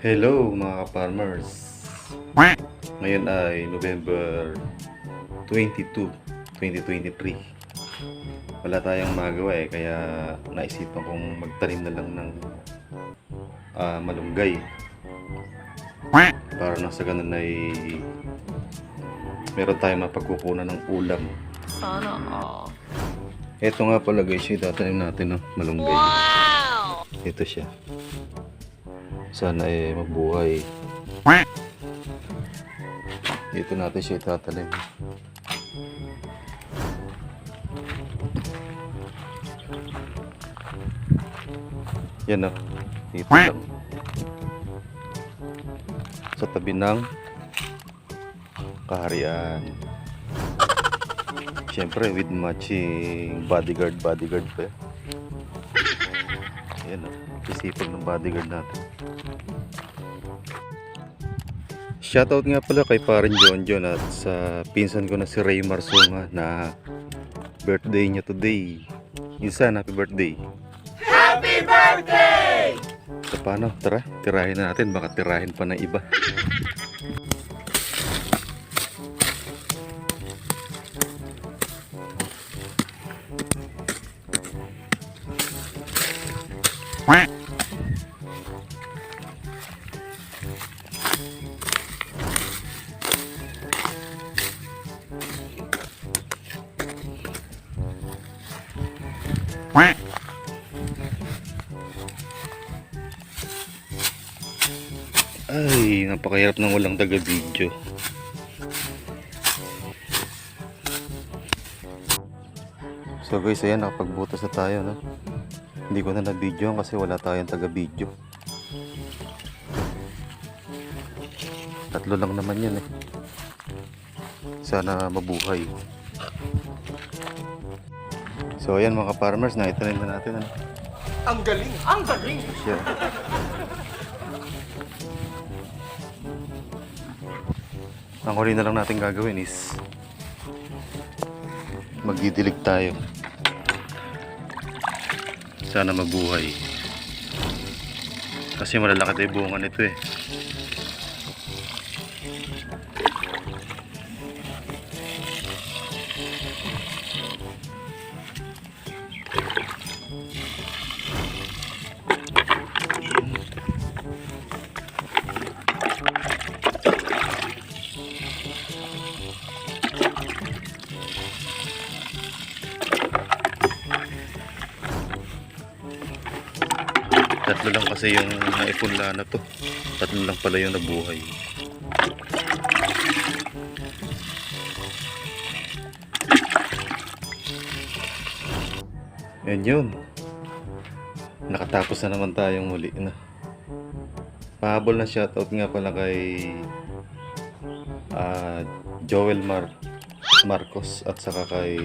Hello mga ka-farmers. Ngayon ay November 22, 2023. Wala tayong magawa kaya naisipan kong magtanim na lang ng malunggay. Para nang sa ganun ay meron tayong mapagkukunan ng ulam. Sana all. Ito nga pala guys, itatanim natin ng malunggay. Wow! Ito siya. Sana mabuhay. Dito natin siya itatanim. Yan o. Dito lang. Sa tabi ng kaharian. Siyempre with matching bodyguard pa. Yan o. Sisipag ng bodyguard natin. Shoutout nga pala kay Parin Jonjon at sa pinsan ko na si Ray Marsunga na birthday niya today. Insan, happy birthday! Happy birthday! So paano? Tara, tirahin na natin. Baka tirahin pa ng iba. Ay, napakahirap ng walang taga-video. So guys, ayan, nakapagbutas na tayo, no? Hindi ko na na-video kasi wala tayong taga-video. Tatlo lang naman yan Sana mabuhay. So ayan mga farmers, naitanim na natin Ang galing! Ang galing! siya. Ang huli na lang natin gagawin is magdidilig tayo. Sana mabuhay. Kasi malalaki tayo bunga nito Tatlo lang kasi yung naipunla na to. Tatlo lang pala yung nabuhay. Yan yun. Nakatapos na naman tayong muli na. Pahabol na shoutout nga pala kay Joel Marcos at saka kay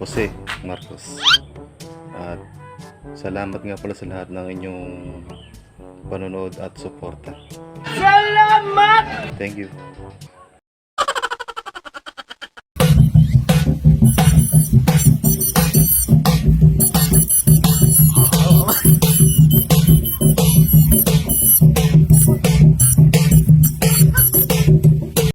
Jose Marcos. At salamat nga pala sa lahat ng inyong panonood at suporta. Salamat! Thank you.